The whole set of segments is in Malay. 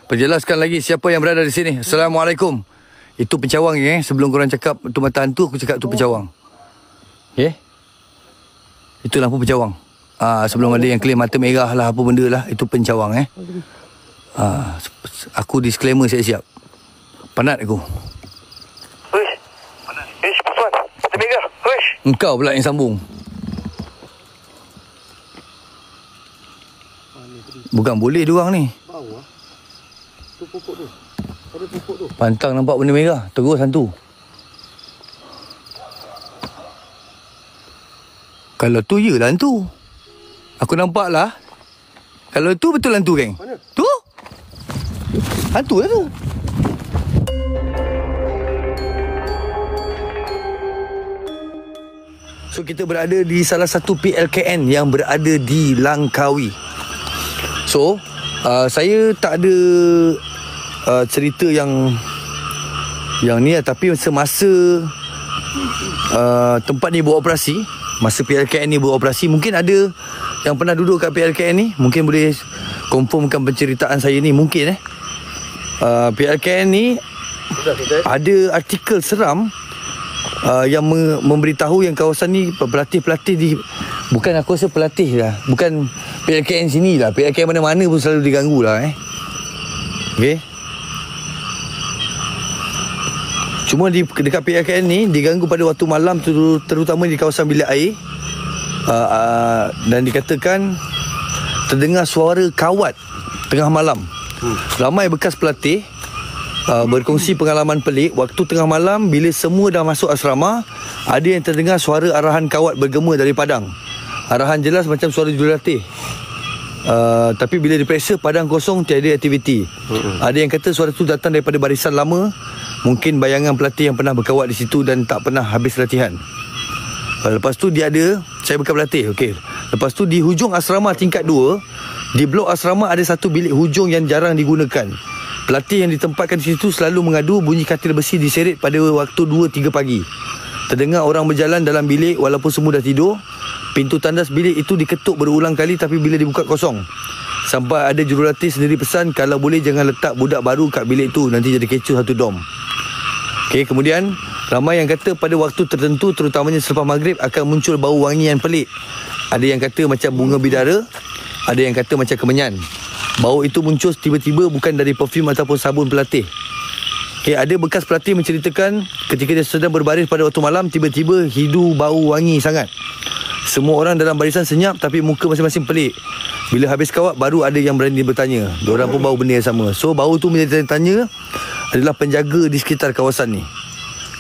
Perjelaskan lagi siapa yang berada di sini. Assalamualaikum. Itu pencawang sebelum korang cakap tu mata hantu, aku cakap tu pencawang. Itu lampu pencawang. Sebelum ada yang claim mata merah lah, apa benda lah, itu pencawang. Aku disclaimer siap-siap. Penat aku. Perempuan mata merah. Engkau pula yang sambung. Bukan boleh diorang ni. Bawah. Tu pokok tu. Ada pokok tu. Pantang nampak benda merah, terus hantu. Kalau tu yelah hantu. Aku nampak lah. Kalau tu betul hantu, geng. Mana? Tu. Hantu lah tu. So kita berada di salah satu PLKN yang berada di Langkawi. So saya tak ada cerita yang ni lah. Tapi semasa tempat ni beroperasi, masa PLKN ni beroperasi, mungkin ada yang pernah duduk kat PLKN ni, mungkin boleh confirmkan penceritaan saya ni. Mungkin PLKN ni ada artikel seram yang memberitahu yang kawasan ni pelatih-pelatih di, bukan aku rasa pelatih lah, bukan PLKN sini lah, PLKN mana-mana pun selalu diganggu lah. Okay. Cuma dekat PLKN ni diganggu pada waktu malam, terutama di kawasan bilik air. Dan dikatakan terdengar suara kawat tengah malam. Ramai bekas pelatih berkongsi pengalaman pelik. Waktu tengah malam, bila semua dah masuk asrama, ada yang terdengar suara arahan kawat bergema dari padang. Arahan jelas macam suara jurulatih. Tapi bila diperiksa, padang kosong, tiada aktiviti. Ada yang kata suara tu datang daripada barisan lama. Mungkin bayangan pelatih yang pernah berkawat di situ dan tak pernah habis latihan. Lepas tu dia ada, saya bekas pelatih, okey. Lepas tu di hujung asrama tingkat 2, di blok asrama ada satu bilik hujung yang jarang digunakan. Pelatih yang ditempatkan di situ selalu mengadu bunyi katil besi diseret pada waktu 2-3 pagi. Terdengar orang berjalan dalam bilik walaupun semua dah tidur. Pintu tandas bilik itu diketuk berulang kali, tapi bila dibuka kosong. Sampai ada jurulatih sendiri pesan, kalau boleh jangan letak budak baru kat bilik tu, nanti jadi kecoh satu dom. Okey, kemudian ramai yang kata pada waktu tertentu, terutamanya selepas maghrib, akan muncul bau wangi yang pelik. Ada yang kata macam bunga bidara, ada yang kata macam kemenyan. Bau itu muncul tiba-tiba, bukan dari parfum ataupun sabun pelatih. Okey, ada bekas pelatih menceritakan ketika dia sedang berbaris pada waktu malam, tiba-tiba hidu bau wangi sangat. Semua orang dalam barisan senyap, tapi muka masing-masing pelik. Bila habis kawat, baru ada yang berani bertanya. Diorang pun bau benda yang sama. So bau tu menjadi tanya adalah penjaga di sekitar kawasan ni.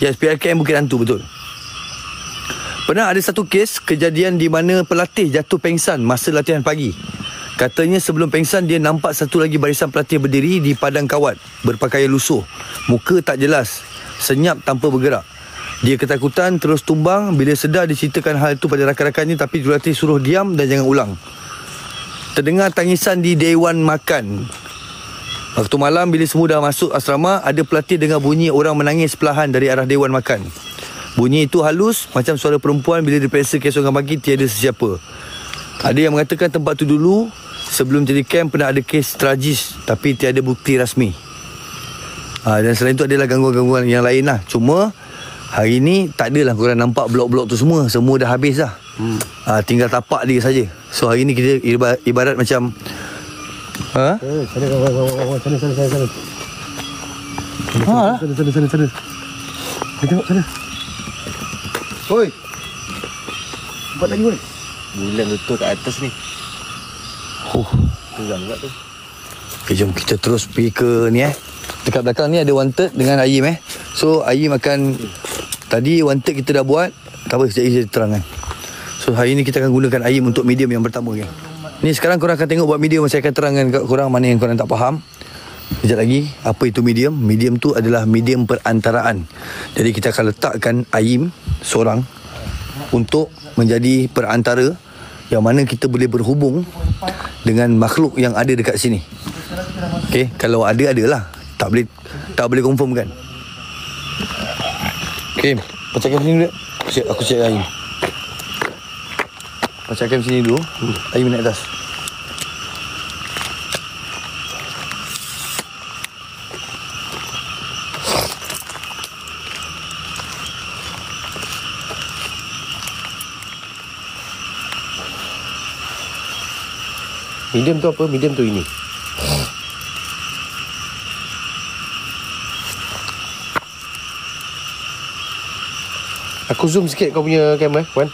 Yes, PLKN Bukit Hantu, betul. Pernah ada satu kes kejadian di mana pelatih jatuh pengsan masa latihan pagi. Katanya sebelum pengsan, dia nampak satu lagi barisan pelatih berdiri di padang kawat, berpakaian lusuh. Muka tak jelas, senyap tanpa bergerak. Dia ketakutan, terus tumbang. Bila sedar, diceritakan hal itu pada rakan-rakannya, tapi jurulatih suruh diam dan jangan ulang. Terdengar tangisan di dewan makan. Waktu malam bila semua dah masuk asrama, ada pelatih dengar bunyi orang menangis perlahan dari arah dewan makan. Bunyi itu halus macam suara perempuan. Bila diperiksa keesokan pagi, tiada sesiapa. Ada yang mengatakan tempat tu dulu sebelum jadi camp pernah ada kes tragis, tapi tiada bukti rasmi. Dan selain itu adalah gangguan-gangguan yang lain lah. Cuma hari ni tak adalah korang nampak blok-blok tu semua dah habis dah. Tinggal tapak dia saja. So hari ni kita ibarat macam sana. Tengok sana. Oi. Buat lagi, oi. Bulan betul kat atas ni. Tegang juga tu. Okay, jom kita terus pergi ke ni Dekat belakang ni ada wanted dengan Ayim So Ayim akan, tadi wanted kita dah buat. Tak apa, sekejap lagi saya terangkan. So hari ni kita akan gunakan Ayim untuk medium yang pertama kan. Ni sekarang korang akan tengok buat medium. Saya akan terangkan kat korang mana yang korang tak faham. Sekejap lagi, apa itu medium? Medium tu adalah medium perantaraan. Jadi kita akan letakkan Ayim seorang untuk menjadi perantara yang mana kita boleh berhubung dengan makhluk yang ada dekat sini. Okey, kalau adalah. Tak boleh confirm kan. Okey, pecahkan sini dulu. Aku cek Ayim. Pecahkan sini dulu. Ayim naik atas. Medium tu apa? Medium tu ini. Aku zoom sikit kau punya kamera, Wan.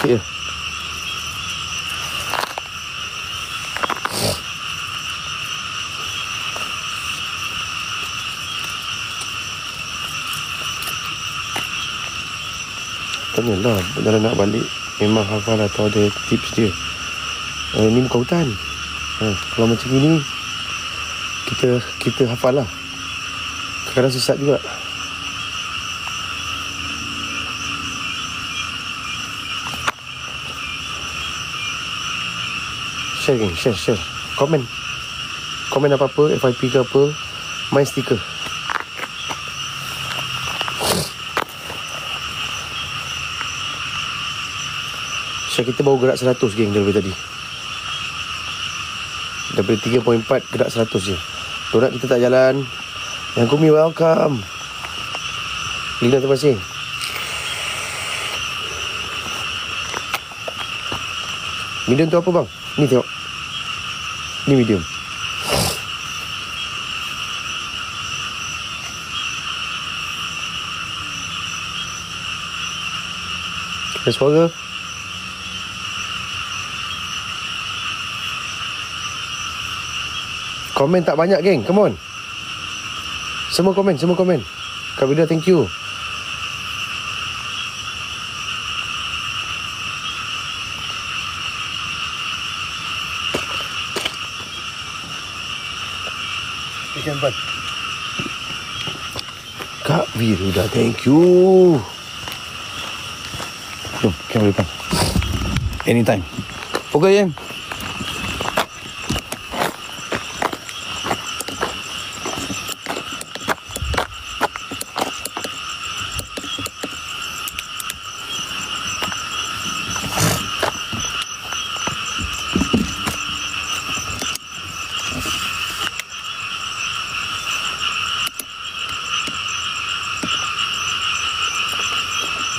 Sikit je. Tanyalah, dalam nak balik memang hafal atau ada tips dia. Ni bukan hutan. Kalau macam ni kita hafal lah. Kadang-kadang sesat juga. Share geng, share. Komen apa-apa, FYP ke apa, main stiker. Share kita baru gerak 100 geng daripada tadi. Daripada 3.4 gerak 100 je. Donat kita tak jalan. Yang Kumi welcome. Lina terima kasih. Medium tu apa bang? Ni tengok. Ni medium. Ada suara. Komen tak banyak geng. Come on. Semua komen. Kak Vida thank you. Kak Viruda, thank you. Jom, kita boleh anytime. Okay, Jem.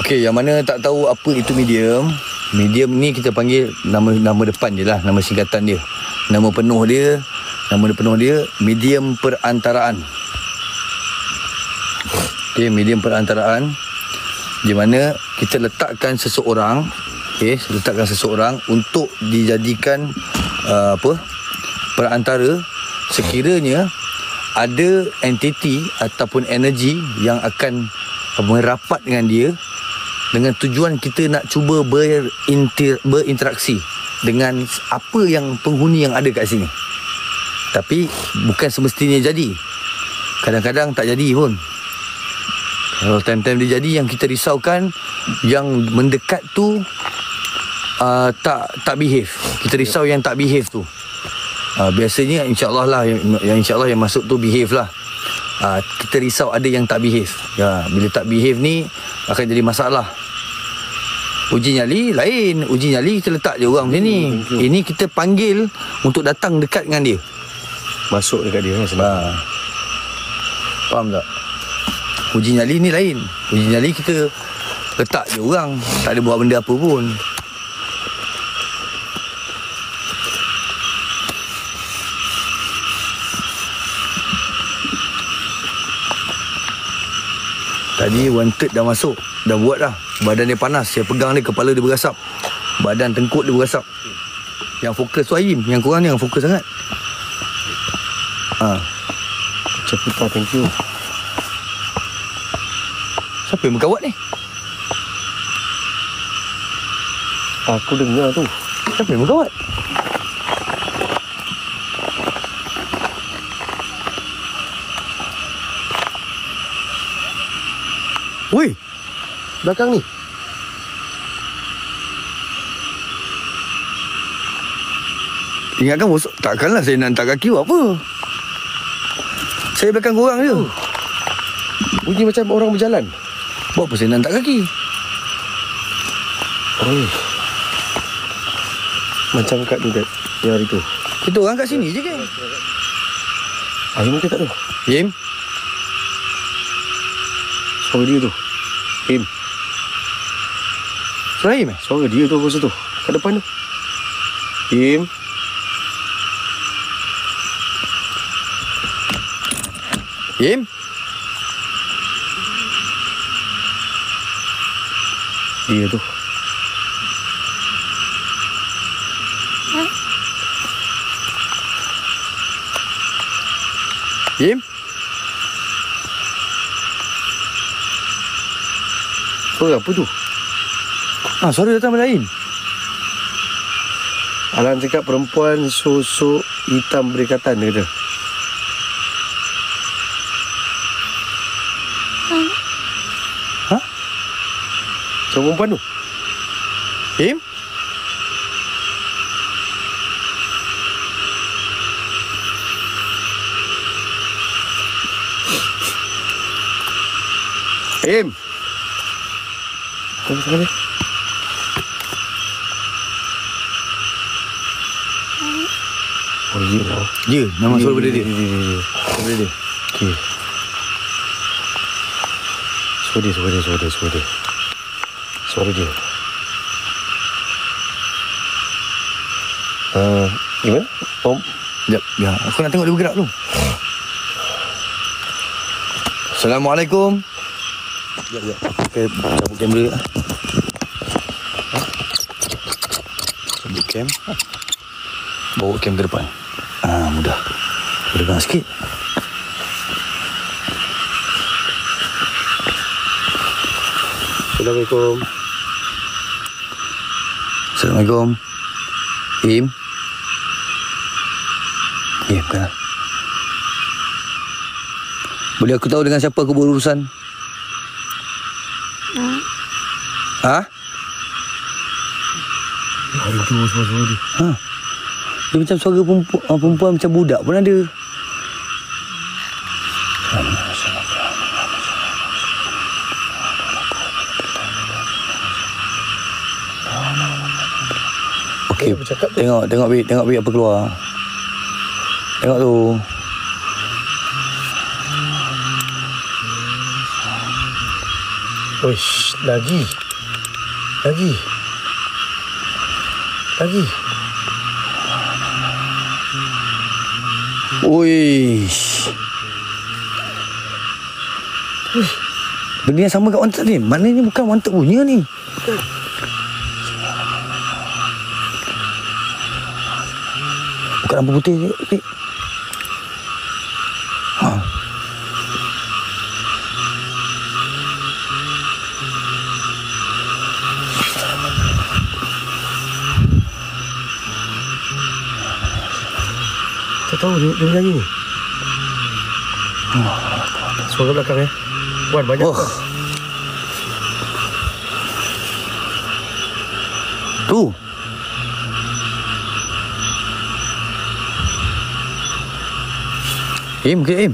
Okey, yang mana tak tahu apa itu medium. Medium ni kita panggil nama depan je lah, nama singkatan dia. Nama penuh dia medium perantaraan. Okey, medium perantaraan di mana kita letakkan seseorang, untuk dijadikan perantara sekiranya ada entiti ataupun energi yang akan merapat dengan dia, dengan tujuan kita nak cuba berinteraksi dengan apa yang penghuni yang ada kat sini. Tapi bukan semestinya jadi. Kadang-kadang tak jadi pun. Kalau time-time dia jadi, yang kita risaukan yang mendekat tu tak behave. Kita risau yang tak behave tu. Biasanya insya-Allah lah yang masuk tu behave lah. Kita risau ada yang tak behave. Bila tak behave ni akan jadi masalah. Uji nyali lain. Uji nyali kita letak je orang macam ni. Ini kita panggil untuk datang dekat dengan dia. Masuk dekat dia senang. Faham tak? Uji nyali ni lain. Uji nyali kita letak je orang, tak ada buat benda apa pun. Tadi wanted dah masuk, dah buat dah. Badan dia panas, saya pegang dia, kepala dia berasap. Badan tengkuk dia berasap. Yang fokus tu Aim, yang korang ni yang fokus sangat. Cepita, thank you. Siapa yang berkawat ni? Aku dengar tu. Siapa yang berkawat? Woi, belakang ni. Ingatkan bos, takkanlah saya nak hantar kaki buat apa? Saya belakang korang je. Bunyi macam orang berjalan. Buat apa saya nak hantar kaki? Macam kat ni Dad, yang hari tu. Kita orang kat sini je kan? Aim ke tak tu? Aim? Suara dia tu. Aim. Suara Aim Suara dia tu masa tu. Kat depan tu. Im. Im? Dia tu. Im? Suara apa tu? Suara datang daripada Im. Alang cakap perempuan sosok hitam berikatan, dia kata. Ha? Siapa perempuan tu? Im? Im. Tunggu sekali. Oh, ya lah. Ya, memang suara daripada dia. Daripada dia. Okey. Suara dia. Gimana? Om. Sekejap, ya. Aku nak tengok dia bergerak dulu. Assalamualaikum. Sekejap. Okay, cabut kamera. Cabut cam. Bawa cam ke depan. Mudah. Berdengar sikit. Assalamualaikum. Assalamualaikum. Im? Ya, bukan. Boleh aku tahu dengan siapa aku berurusan? Ha? Aduh, suara dia. Dia macam suara perempuan macam budak pun ada. Okey, tengok Bik apa keluar. Tengok tu. Uish, lagi. Uish. Benda yang sama kat wanted ni. Maknanya bukan wanted punya ni. Bukan lampu putih je, Bik. Tak tahu dia menyanyi ni. Suara belakang Wan banyak. Tu. Im.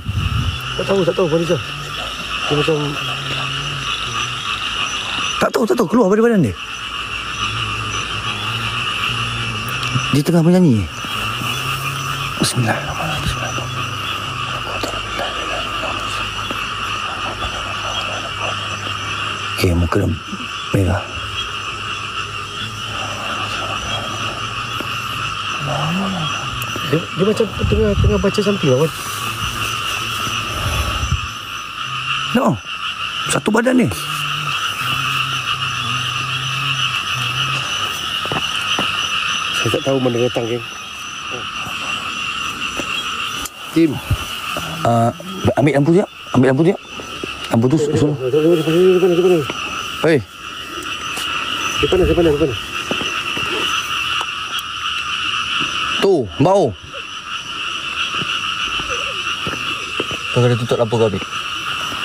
Tak tahu Vanessa. Dia macam Tak tahu keluar pada badan dia. Dia tengah menyanyi. Bismillahirrahmanirrahim. Okey, muka dia merah. dia macam tengah baca something lah, Wan. No. Satu badan ni. Saya tak tahu mana datang, geng. Tim. Ambil lampu sekejap. Lampu tu suruh. Depan. Hei. Depan. Tu, bau. Tunggu dia tutup lampu kau, Bik.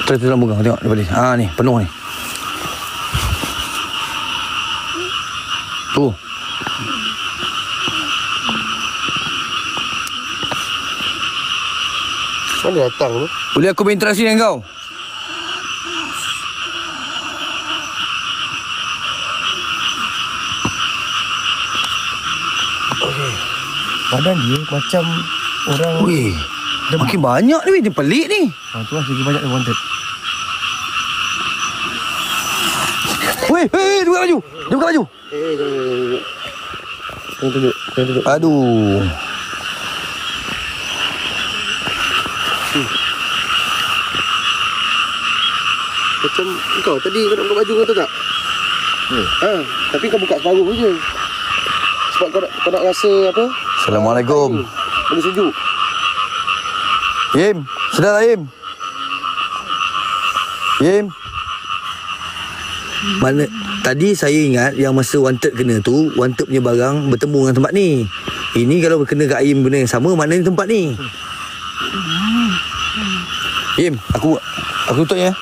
Tutup lampu kau, tengok daripada ni. Ni, penuh ni. Tu. Mana datang tu? Boleh aku berinteraksi dengan kau? Okey. Badan dia macam orang. Weh, makin banyak ni, dia pelik ni. Tu lah segi banyak yang wanted. Weh, dia buka baju. Jangan tunjuk. Aduh. Macam kau tadi kau nak buka baju kau tahu tak? Tapi kau buka separuh je. Sebab kau nak rasa apa? Assalamualaikum. Bagi sejuk. Yim, sedar tak Yim? Yim. Mana tadi saya ingat yang masa wanted kena tu, wanted punya barang bertemu dengan tempat ni. Ini kalau kena kat Yim benda yang sama, mana ni tempat ni? Yim, aku tutup ya.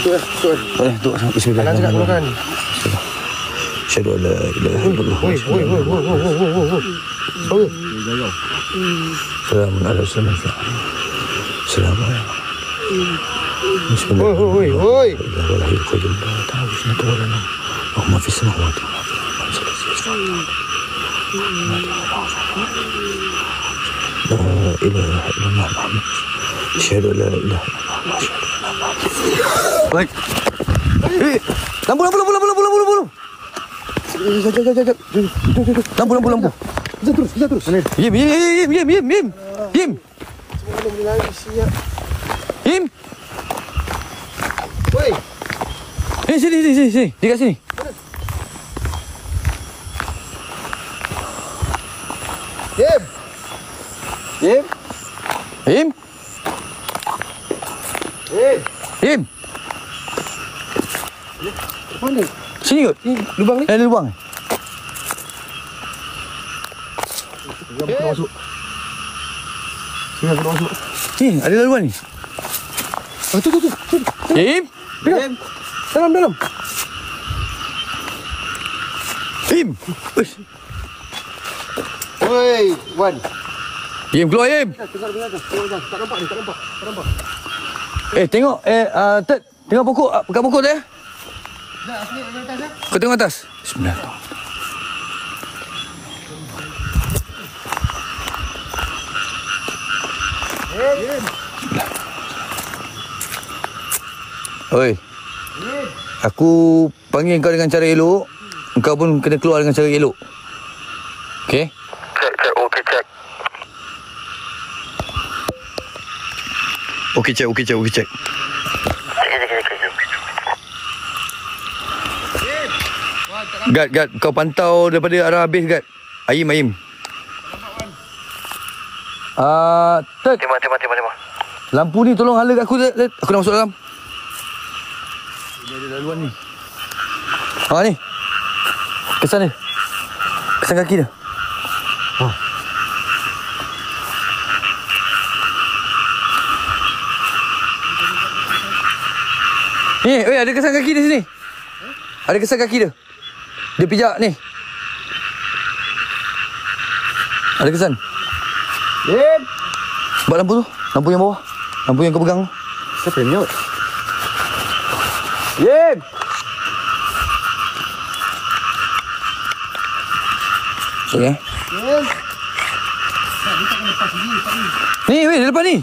Tutup. Tutup. Bismillah. Jangan cakap keluarkan. Asyhadu an la ilaha illallah. Oi. Assalamualaikum warahmatullahi wabarakatuh. Assalamualaikum. Bismillah. Oi. Allahumma fi samawati la ilaha illallah Muhammad. Asyhadu an la ilaha illallah. Baik. Lampu. Lampu. Bisa terus. Yim. Yim. Oi. Sini. Dekat sini. Yim. Mana? Sini kot. Lubang ni. Ada lubang. Jangan masuk. Ni, ada laluan ni. Tu. Yim. Dalam. Yim. Uish. Oi, Wan. Yim, keluar Yim. Tengok. Tak nampak. Tengok. Ted. Tengok pokok. Pekat pokok tu ya. Kau tengok atas. Bismillah. Oi. Aku panggil kau dengan cara elok. Kau pun kena keluar dengan cara elok. Okey? Cek. Okey, cek. Gad, kau pantau daripada arah habis, Gad. Ayim. Ted. Terima. Lampu ni tolong hala kat aku, Ted. Aku nak masuk dalam. Ini ada laluan ni. Ni. Kesan dia. Kesan kaki dia. Ni, ada kesan kaki dia sini. Ada kesan kaki dia. Dia pijak ni. Ada kesan. Yim. Buat lampu tu. Lampu yang bawah. Lampu yang kau pegang. Siapa yang menyot? Yim. Okay. Ni, dia depan ni.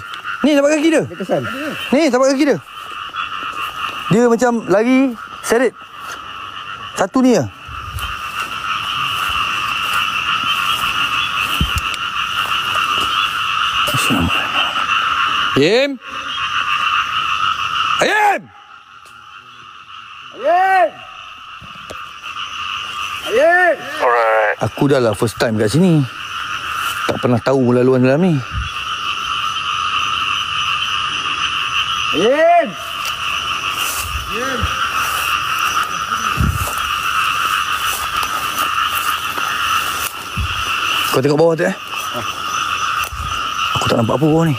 Ni, tapak kaki dia. Kesan. Ni, tapak kaki dia. Dia macam lari seret. Satu ni lah. Yim. Ayim. Alright. Aku dah lah first time kat sini. Tak pernah tahu laluan dalam ni. Yim. Kau tengok bawah tu Aku tak nampak apa bawah ni.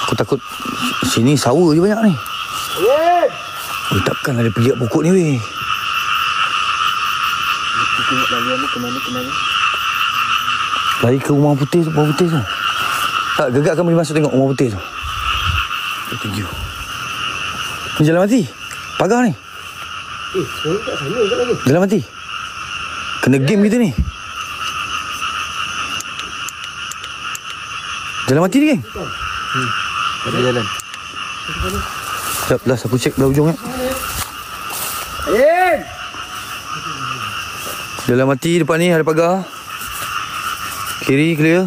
Aku takut sini sawa je banyak ni. Weh, takkan ada pergi kat pokok ni weh. Tengok laluan ni ke mana? Lari ke rumah putih tu, rumah putih tu. Tak, gegak kami masuk tengok rumah putih tu. Thank you. Ni jalan mati. Pagar ni. Sekarang kat sana kat lagi. Jalan mati. Kena game kita ni. Jalan mati ni, geng. Ada jalan. Sekejap, last aku cek belah ujung Ayim. Jalan mati depan ni ada pagar. Kiri clear.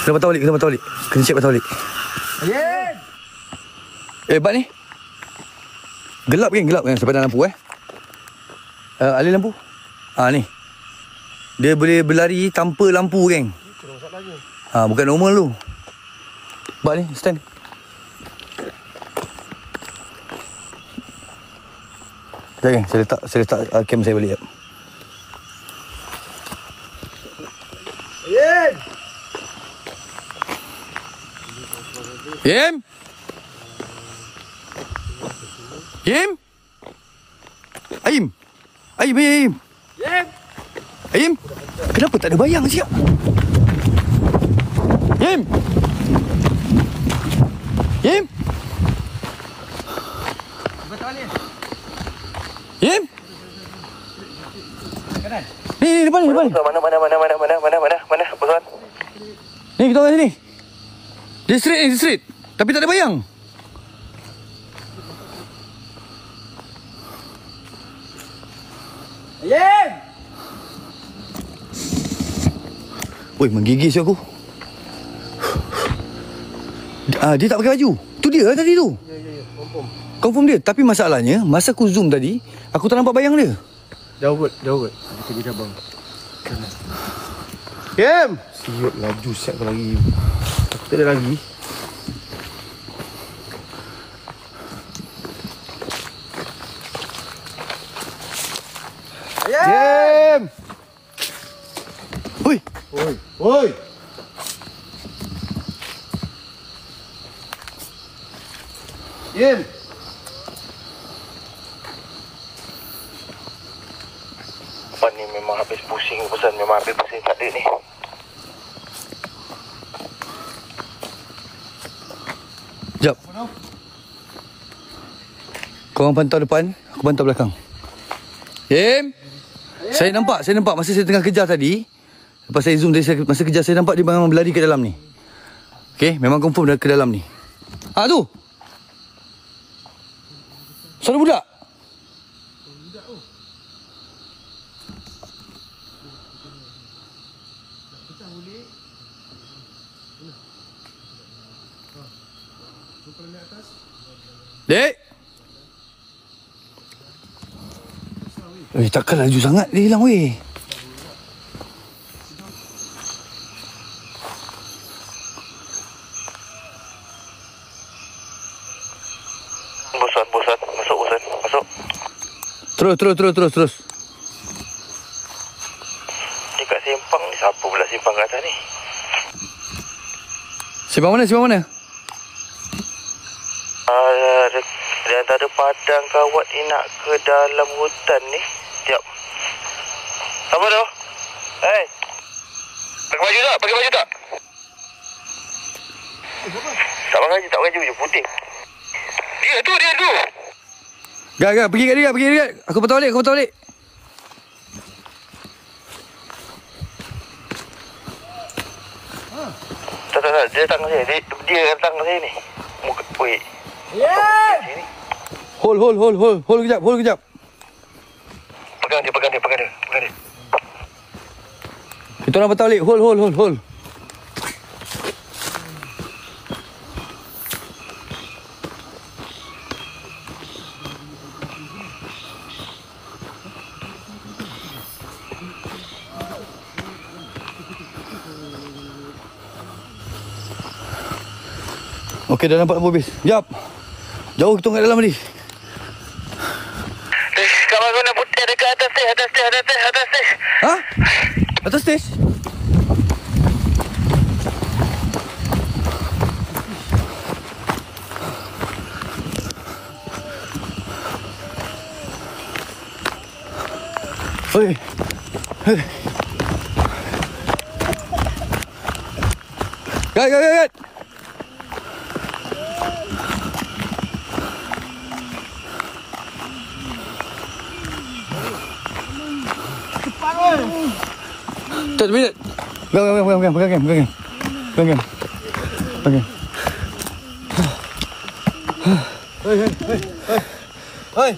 Kena patah balik, kena patah balik. Kena check patah balik. Bat ni. Gelap kan sampai dalam lampu alih lampu. Ni. Dia boleh berlari tanpa lampu geng. Bukan normal tu. Bat ni stand. Sekejap geng, saya letak cam saya balik. Aim. Kenapa tak ada bayang siap? Yim. Ni depan. Mana, bosan? Ni kita orang sini. Dia straight. Tapi tak ada bayang. Woi, menggigis aku. Dia tak pakai baju. Tu dia tadi tu. Ya. Confirm dia. Tapi masalahnya, masa aku zoom tadi, aku tak nampak bayang dia. Jauh kot. Kita pergi cabang. Kem! Siut laju siap kau lagi. Aku tak ada lagi. Kem! Oi! Kem! Ni memang habis pusing bosan. Memang habis pusing tak ada ni. Sekejap. Korang pantau depan, aku pantau belakang. Saya nampak masa saya tengah kejar tadi. Lepas saya zoom tadi, masa kejar saya nampak dia memang berlari ke dalam ni. Okay, memang confirm dah ke dalam ni. Tu. Suara budak. Dek. Takkan laju sangat dia hilang weh. Bosan. Masuk bosan. Masuk. Terus. Dia kat simpang ni. Siapa pula simpang kat atas ni? Simpang mana? Dia antara padang kawat ni nak ke dalam hutan ni. Sekejap. Apa tu? Pakai baju tak? Tak pakai baju putih. Dia tu. Gak, pergi kat dia. Aku patah balik. Tak. Dia datang ke sini. Dia datang ke sini. Muka. Weh. Hold kejap. Pegang dia. Kita orang patah balik. Hold. Okey, dah nampak lampu habis. Jap. Jauh kita kat dalam tadi. Kawan guna putih dekat atas stage. Atas stage? Oi. Gat. Tak minit. Pegang. Hei.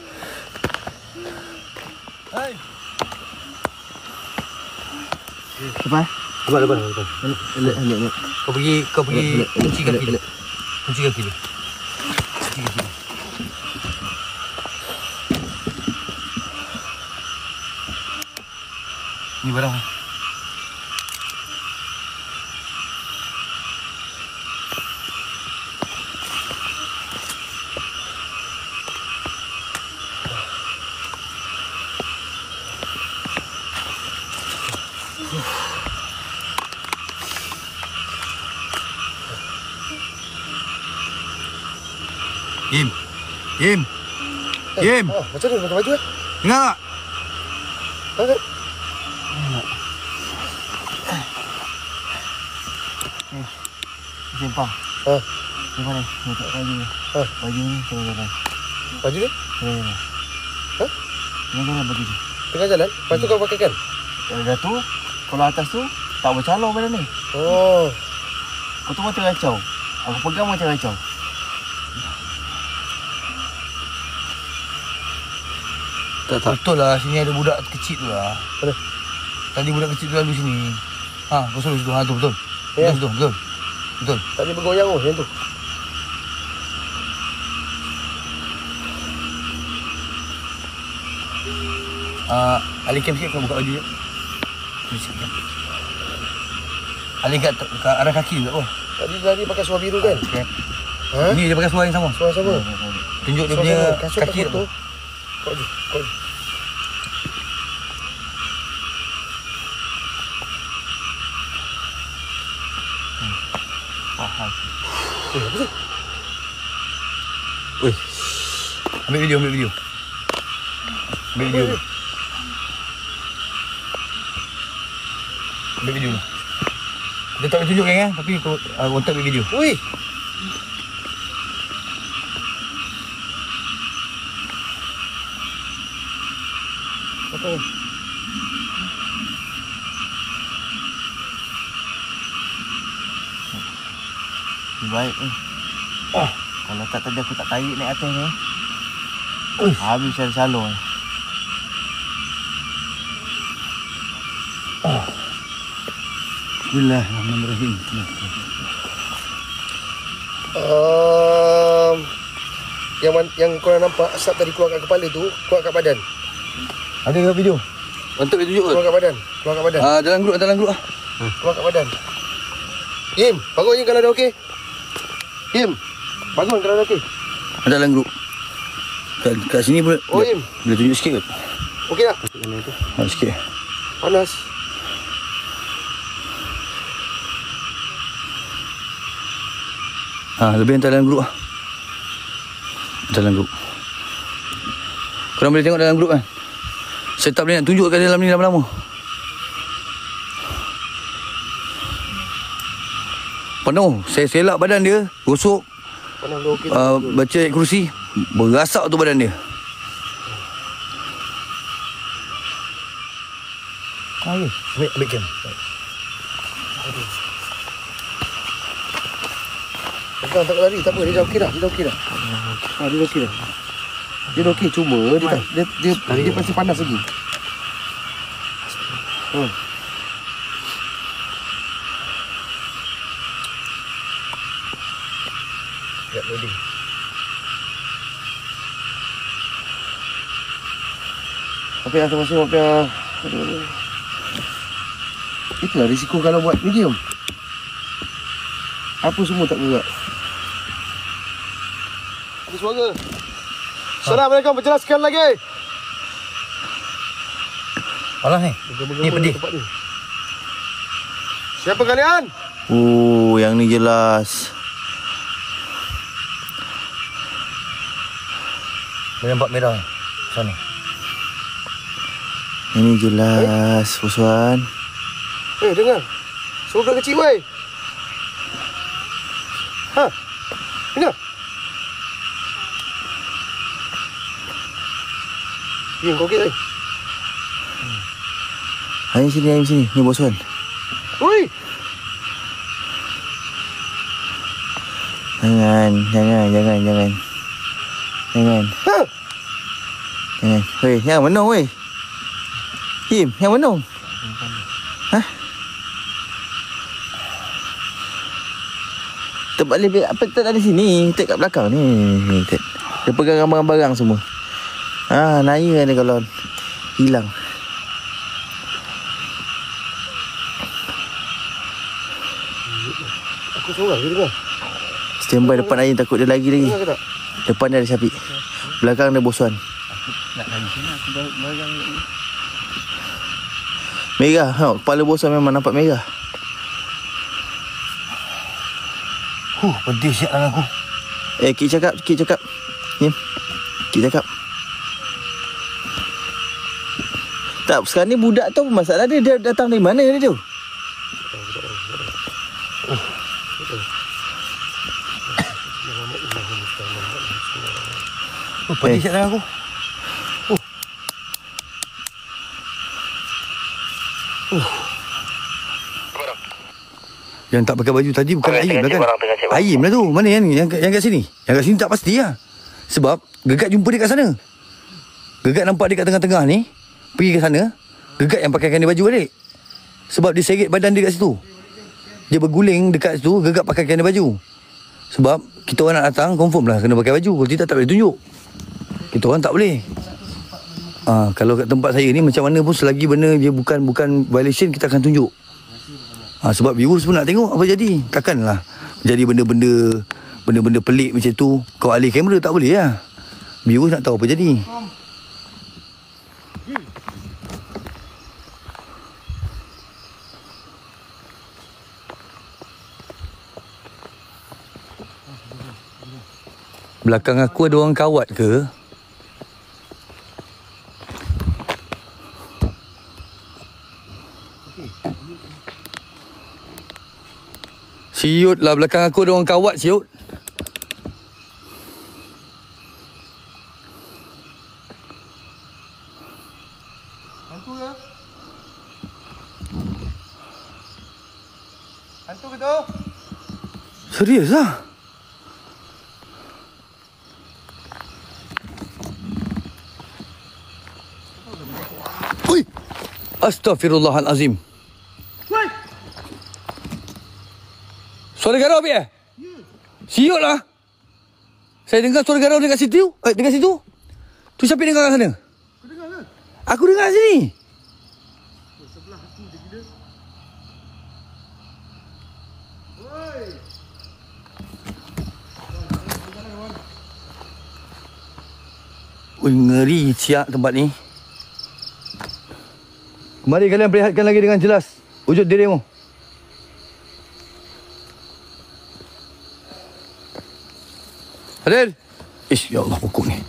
Lepas? Lepas. Elok. Kau pergi kunci kaki dia. Kunci kaki dia. Ni barang. Im. Macam mana pakai baju kan? Dengar tak? Tak. Sempang. Di mana? Letak baju ni. Baju ni tengah. Baju ni? Tengah baju ni. Tengah jalan? Lepas tu kau pakai kan? Dah tu, kalau atas tu, tak bercalon badan ni. Oh. Kau tu macam kacau. Aku pegang macam kacau. Tak betul lah. Sini ada budak kecil tu lah. Mana? Tadi budak kecil tu lalu sini. Kau suruh situ. Tu betul. Ya. Betul. Tadi bergoyang yang tu. Ali cam sikit, kau buka baju je. Ali kat arah kaki tu tak apa. Tadi pakai seluar biru kan? Okay. Ha? Ni dia pakai seluar yang sama. Seluar sama. Tunjuk dia Seluar punya sama. Kasut kaki tak tu. foto. Kau je. Faham. Apa tu? Ambil video. Ambil video ni. Dia tak boleh tunjuk kan, tapi kau kontak ambil video. Ui. Apa ni? Baik ni. Kalau tak tadi aku tak tarik naik atas ni. Habis salon. Bismillahirrahmanirrahim. Yang korang nampak asap tadi keluar kat kepala tu, keluar kat badan. Ada ke video? Mantap dia tunjuk ke? Keluar kat badan. Dalam grup. Keluar kat badan. Im, bangun je kalau dah okey. Im, bangun kalau dah okey. Dalam grup. Kat sini boleh. Oh, Im. Boleh tunjuk sikit ke? Okey tak? Sikit. Panas. Lebih hantar dalam grup lah. Dalam grup. Korang boleh tengok dalam grup kan? Saya tak boleh nak tunjuk kat dalam ni lama-lama. Penuh. Saya selak badan dia, gosok, Panas dah okey. baca ayat kerusi, berasak tu badan dia. Ambil cam. Tak lari, tak apa. Dia dah okey dah. Dia dah okey. Cuma dia pasti panas lagi. Lihat loading. Apa yang masih apa? Itulah risiko kalau buat medium. Apa semua tak gerak. Ada suara. Assalamualaikum, berjelaskan lagi. Alah ni. Ni pedih. Siapa kalian? Yang ni jelas. Boleh nampak merah ni. Sana. Ini jelas, Uswan. Dengar. Suara budak kecil, weh. Dengar. Kau okey tak? Ayo sini. Ni bos Wan. Oi. Jangan. Jangan. Weh, yang menung weh. Him, yang menung. Tak boleh apa tak ada sini. Tek kat belakang ni. Tek. Dia pegang barang-barang semua. Naya ni kalau hilang. Aku seorang je dengar. Standby depan Naya, takut dia lagi. Dengar ke tak? Depan dia ada Syafiq. Belakang ada Bosuan. Nak lagi sini aku barang ni. Merah. Kepala Bosuan memang nampak merah. Pedih siap lah aku. Kik cakap. Ni. Kik cakap. Tak, sekarang ni budak tu masalah dia. Dia datang dari mana dia tu? Pedih siap lah aku. Yang tak pakai baju tadi bukan Aim lah kan? Aim lah tu. Mana yang kat sini? Yang kat sini tak pasti lah. Sebab Gegat jumpa dia kat sana. Gegat nampak dia kat tengah-tengah ni. Pergi ke sana. Gegat yang pakaikan dia baju balik. Sebab dia seret badan dia kat situ. Dia berguling dekat situ. Gegat pakaikan dia baju. Sebab kita orang nak datang, confirm lah kena pakai baju. Kalau tidak tak boleh tunjuk. Kita orang tak boleh. Kalau kat tempat saya ni macam mana pun selagi benda dia bukan violation, kita akan tunjuk. Sebab viewers pun nak tengok apa jadi. Takkanlah jadi benda-benda pelik macam tu kau alih kamera, tak boleh lah. Viewers nak tahu apa jadi. Belakang aku ada orang kawat ke? Siut lah, belakang aku ada orang kawat, siut. Hantu ke? Hantu ke tu? Serius lah. Ui, Astaghfirullahalazim. Suara garau apa ya? Siut lah. Saya dengar suara garau dekat situ. Dekat situ. Tu siapa dengar kat sana? Kau dengar ke? Aku dengar sini. Sebelah aku dia gila. Oi. Ui, ngeri siap tempat ni. Mari kalian perlihatkan lagi dengan jelas wujud dirimu. Hadir. Ya Allah, pokok ni.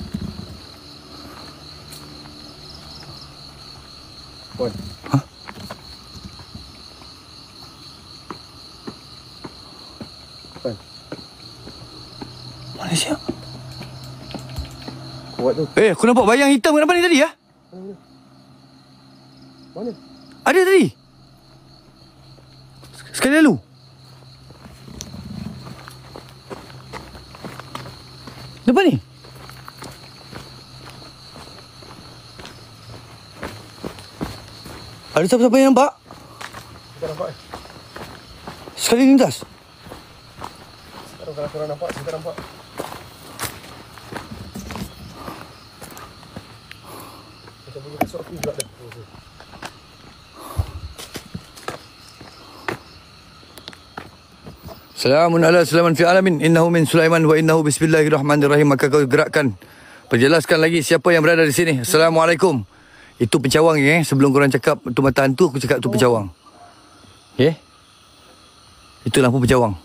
Puan. Ha? Puan. Mana siap? Kuat tu. Aku nampak bayang hitam kat depan ni tadi ya? Mana? Ada tadi. Sekali lalu. Depan ni. Ada siapa-siapa yang nampak? Kita nampak. Sekali lintas. Sekarang kalau korang nampak, kita nampak. Macam bunyi kasut aku pula dah. Salamun ala salaman fi alamin. Innahu min Sulaiman wa innahu bismillahirrahmanirrahim. Maka kau gerakkan. Perjelaskan lagi siapa yang berada di sini. Assalamualaikum. Itu pencawang sebelum korang cakap tu mata hantu, aku cakap tu pencawang. Itu lampu pencawang.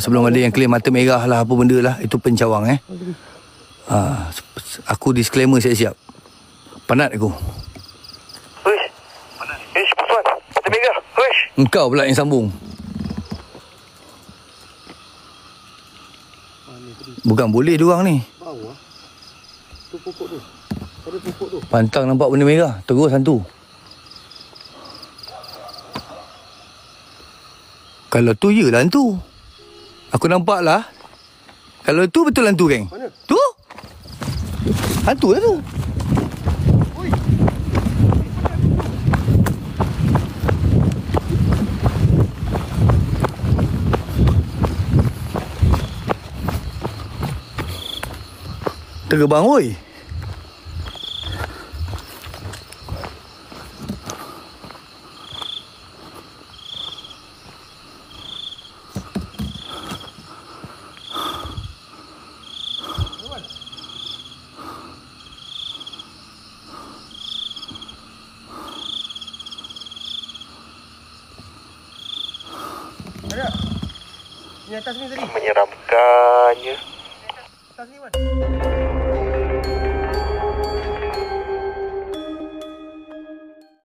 Sebelum ada yang claim mata merah lah, apa benda lah, itu pencawang Aku disclaimer siap-siap. Penat aku. Wish. Wish, Puan. Mata merah. Wish. Engkau pula yang sambung. Bukan boleh diorang ni. Bawah. Tu pokok tu. Ada pokok tu. Pantang nampak benda merah, terus hantu. Kalau tu yelah hantu. Aku nampak lah. Kalau tu betul hantu geng. Mana? Tu. Hantu lah tu. Oi. Terbang oi. Ada. Ni atas ni tadi. Menyeramkannya. Atas ni, Wan.